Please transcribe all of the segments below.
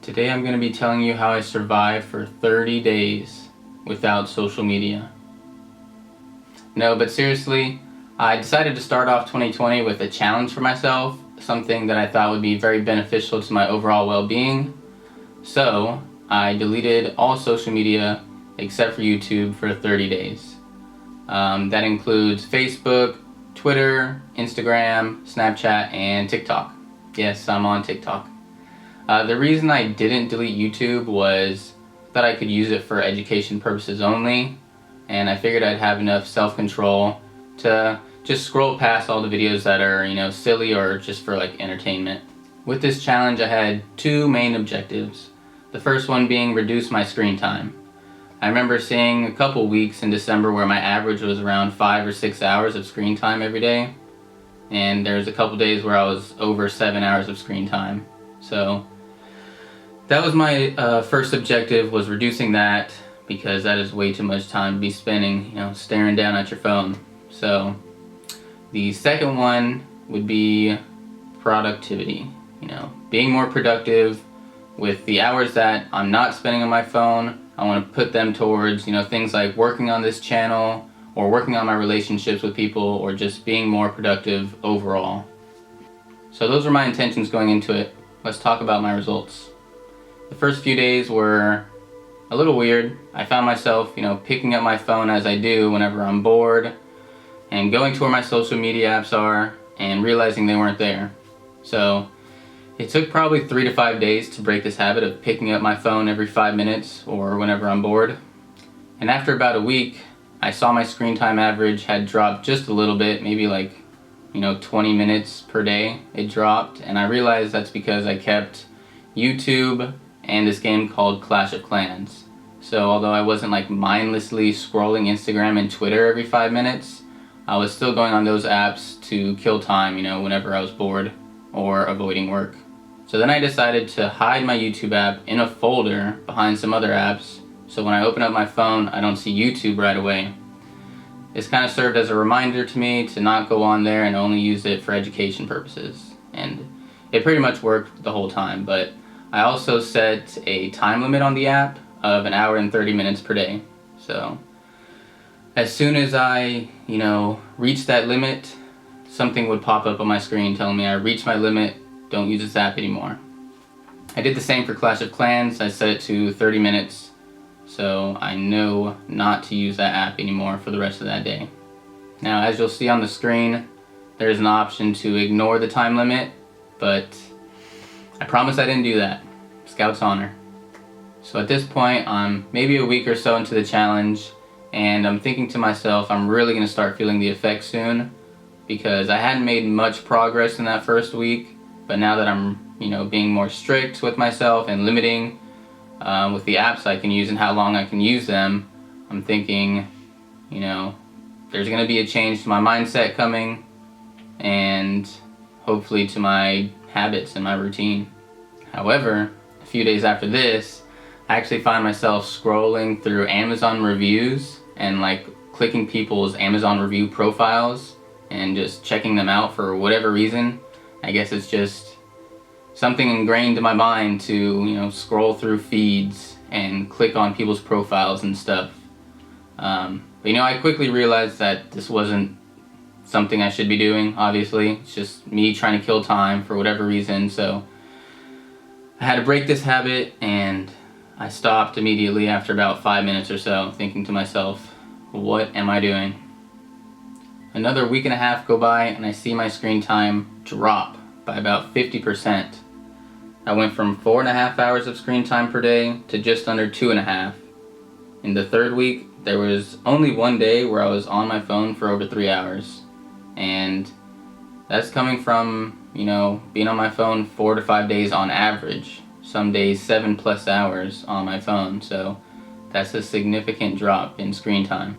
Today I'm going to be telling you how I survived for 30 days without social media. No, but seriously, I decided to start off 2020 with a challenge for myself, something that I thought would be very beneficial to my overall well-being. So, I deleted all social media except for YouTube for 30 days. That includes Facebook, Twitter, Instagram, Snapchat, and TikTok. Yes, I'm on TikTok. The reason I didn't delete YouTube was that I could use it for education purposes only, and I figured I'd have enough self-control to just scroll past all the videos that are, silly or just for like entertainment. With this challenge, I had two main objectives. The first one being reduce my screen time. I remember seeing a couple weeks in December where my average was around 5 or 6 hours of screen time every day, and there's a couple days where I was over 7 hours of screen time. So that was my first objective, was reducing that, because that is way too much time to be spending, staring down at your phone. So the second one would be productivity, being more productive with the hours that I'm not spending on my phone. I want to put them towards, things like working on this channel or working on my relationships with people or just being more productive overall. So those were my intentions going into it. Let's talk about my results. The first few days were a little weird. I found myself, picking up my phone as I do whenever I'm bored and going to where my social media apps are and realizing they weren't there. So it took probably 3 to 5 days to break this habit of picking up my phone every 5 minutes or whenever I'm bored. And after about a week, I saw my screen time average had dropped just a little bit, maybe like 20 minutes per day it dropped, and I realized that's because I kept YouTube and this game called Clash of Clans. So although I wasn't like mindlessly scrolling Instagram and Twitter every 5 minutes, I was still going on those apps to kill time, whenever I was bored or avoiding work. So then I decided to hide my YouTube app in a folder behind some other apps, so when I open up my phone, I don't see YouTube right away. This kind of served as a reminder to me to not go on there and only use it for education purposes. And it pretty much worked the whole time, but I also set a time limit on the app of 1 hour and 30 minutes per day. So as soon as I, reached that limit, something would pop up on my screen telling me I reached my limit, don't use this app anymore. I did the same for Clash of Clans. I set it to 30 minutes, so I know not to use that app anymore for the rest of that day. Now, as you'll see on the screen, there's an option to ignore the time limit, but I promise I didn't do that. Scout's honor. So at this point, I'm maybe a week or so into the challenge, and I'm thinking to myself, I'm really going to start feeling the effects soon, because I hadn't made much progress in that first week, but now that I'm, being more strict with myself and limiting with the apps I can use and how long I can use them, I'm thinking, there's going to be a change to my mindset coming, and hopefully to my habits and my routine. However, a few days after this, I actually find myself scrolling through Amazon reviews and clicking people's Amazon review profiles and just checking them out for whatever reason. I guess it's just something ingrained in my mind to, scroll through feeds and click on people's profiles and stuff. But I quickly realized that this wasn't something I should be doing, obviously. It's just me trying to kill time for whatever reason, so I had to break this habit, and I stopped immediately after about 5 minutes or so, thinking to myself, what am I doing? Another week and a half go by, and I see my screen time drop by about 50%. I went from 4.5 hours of screen time per day to just under 2.5. In the third week, there was only one day where I was on my phone for over 3 hours. And that's coming from, being on my phone 4 to 5 days on average. Some days 7+ hours on my phone, so that's a significant drop in screen time.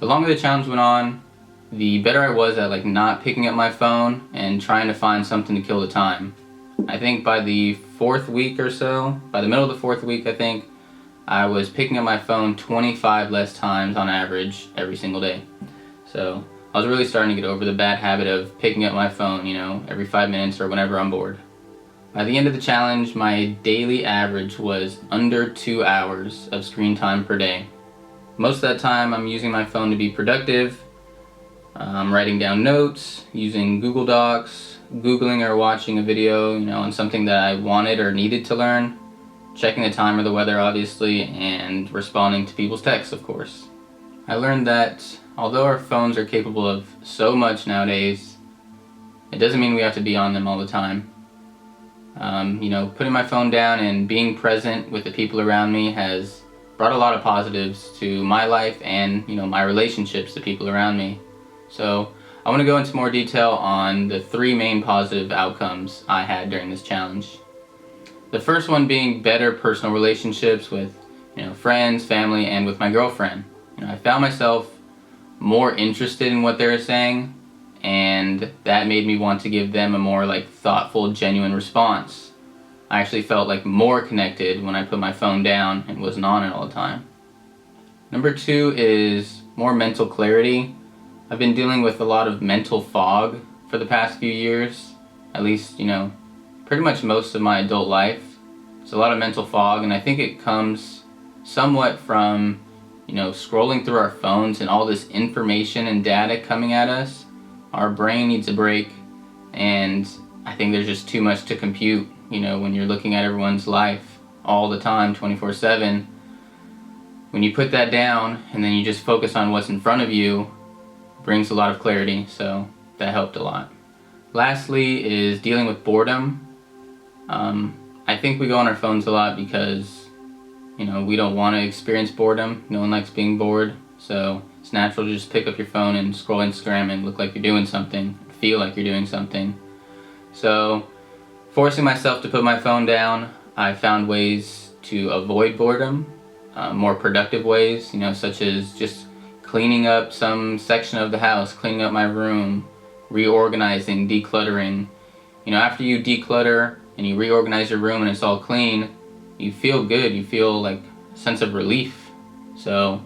The longer the challenge went on, the better I was at not picking up my phone and trying to find something to kill the time. I think by the 4th week or so, by the middle of the 4th week I think, I was picking up my phone 25 less times on average every single day. So I was really starting to get over the bad habit of picking up my phone, every 5 minutes or whenever I'm bored. By the end of the challenge, my daily average was under 2 hours of screen time per day. Most of that time I'm using my phone to be productive. I'm writing down notes, using Google Docs, Googling or watching a video, on something that I wanted or needed to learn, checking the time or the weather obviously, and responding to people's texts, of course. I learned that although our phones are capable of so much nowadays, it doesn't mean we have to be on them all the time. Putting my phone down and being present with the people around me has brought a lot of positives to my life and, my relationships to people around me. So I want to go into more detail on the 3 main positive outcomes I had during this challenge. The first one being better personal relationships with, friends, family, and with my girlfriend. I found myself more interested in what they were saying, and that made me want to give them a more thoughtful, genuine response. I actually felt more connected when I put my phone down and wasn't on it all the time. Number 2 is more mental clarity. I've been dealing with a lot of mental fog for the past few years, at least, pretty much most of my adult life. It's a lot of mental fog, and I think it comes somewhat from, scrolling through our phones and all this information and data coming at us. Our brain needs a break, and I think there's just too much to compute, when you're looking at everyone's life all the time, 24/7. When you put that down and then you just focus on what's in front of you, brings a lot of clarity, so that helped a lot. Lastly is dealing with boredom. I think we go on our phones a lot because, we don't want to experience boredom. No one likes being bored, so it's natural to just pick up your phone and scroll Instagram and look like you're doing something, feel like you're doing something. So, forcing myself to put my phone down, I found ways to avoid boredom, more productive ways, such as just cleaning up some section of the house, cleaning up my room, reorganizing, decluttering. After you declutter and you reorganize your room and it's all clean, you feel good, you feel a sense of relief. So,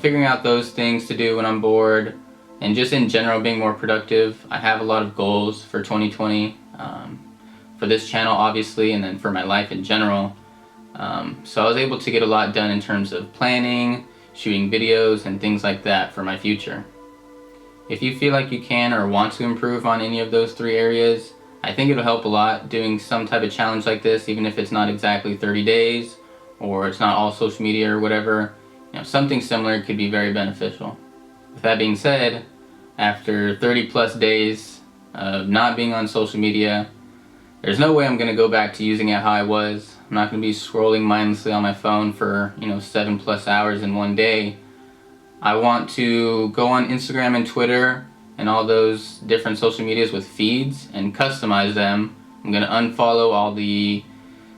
figuring out those things to do when I'm bored, and just in general being more productive. I have a lot of goals for 2020, for this channel obviously, and then for my life in general. So I was able to get a lot done in terms of planning, shooting videos, and things like that for my future. If you feel like you can or want to improve on any of those 3 areas, I think it'll help a lot doing some type of challenge like this, even if it's not exactly 30 days or it's not all social media or whatever. Something similar could be very beneficial. With that being said, after 30 plus days of not being on social media, there's no way I'm going to go back to using it how I was. I'm not going to be scrolling mindlessly on my phone for 7 plus hours in one day. I want to go on Instagram and Twitter and all those different social medias with feeds and customize them. I'm going to unfollow all the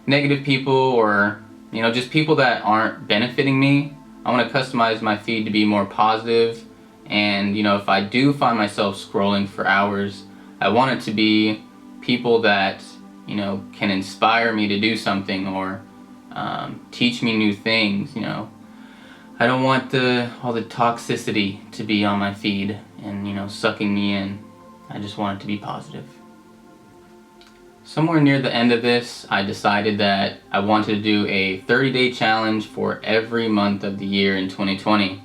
negative people or just people that aren't benefiting me. I want to customize my feed to be more positive, and if I do find myself scrolling for hours, I want it to be people that can inspire me to do something or teach me new things. I don't want all the toxicity to be on my feed and sucking me in. I just want it to be positive. Somewhere near the end of this, I decided that I wanted to do a 30-day challenge for every month of the year in 2020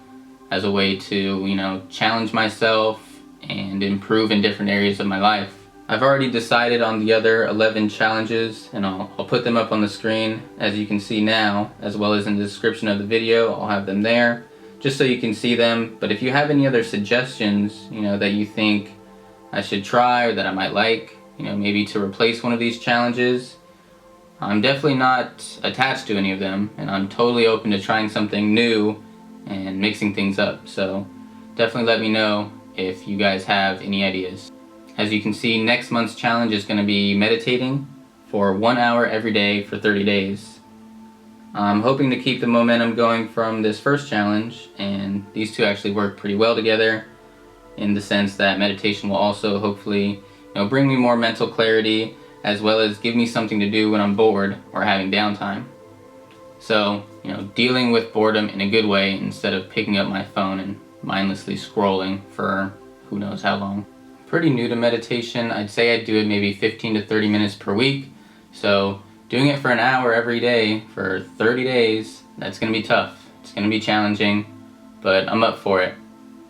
as a way to, challenge myself and improve in different areas of my life. I've already decided on the other 11 challenges, and I'll put them up on the screen as you can see now, as well as in the description of the video. I'll have them there just so you can see them. But if you have any other suggestions, that you think I should try or that I might like, maybe to replace one of these challenges, I'm definitely not attached to any of them, and I'm totally open to trying something new and mixing things up. So definitely let me know if you guys have any ideas. As you can see, next month's challenge is going to be meditating for 1 hour every day for 30 days. I'm hoping to keep the momentum going from this first challenge, and these two actually work pretty well together in the sense that meditation will also hopefully bring me more mental clarity, as well as give me something to do when I'm bored or having downtime. So, dealing with boredom in a good way instead of picking up my phone and mindlessly scrolling for who knows how long. Pretty new to meditation. I'd say I do it maybe 15 to 30 minutes per week, So doing it for an hour every day for 30 days, that's going to be tough. It's going to be challenging, but I'm up for it.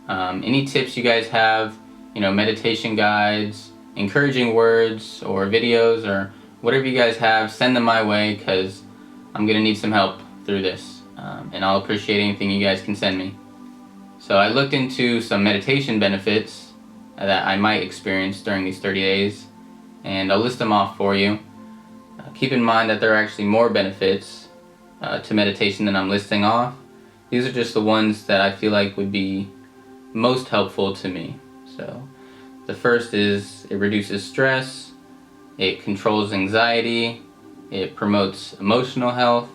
Any tips you guys have, meditation guides, encouraging words, or videos, or whatever you guys have, send them my way, because I'm going to need some help through this. And I'll appreciate anything you guys can send me. So I looked into some meditation benefits that I might experience during these 30 days, and I'll list them off for you. Keep in mind that there are actually more benefits to meditation than I'm listing off. These are just the ones that I feel like would be most helpful to me. So the first is it reduces stress, it controls anxiety, it promotes emotional health,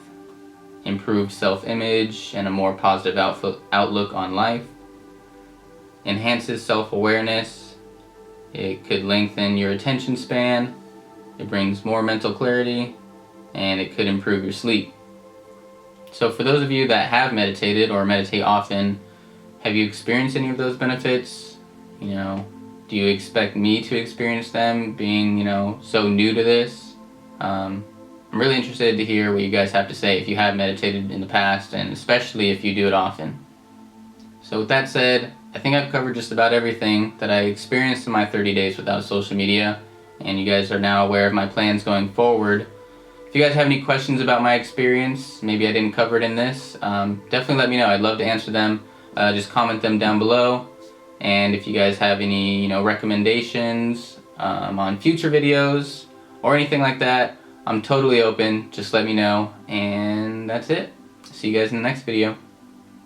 improves self-image and a more positive outlook on life, enhances self-awareness, it could lengthen your attention span, it brings more mental clarity, and it could improve your sleep. So for those of you that have meditated or meditate often, have you experienced any of those benefits? Do you expect me to experience them being, so new to this? I'm really interested to hear what you guys have to say if you have meditated in the past, and especially if you do it often. So with that said, I think I've covered just about everything that I experienced in my 30 days without social media, and you guys are now aware of my plans going forward. If you guys have any questions about my experience, maybe I didn't cover it in this, definitely let me know. I'd love to answer them. Just comment them down below. And if you guys have any, recommendations on future videos or anything like that, I'm totally open. Just let me know. And that's it. See you guys in the next video.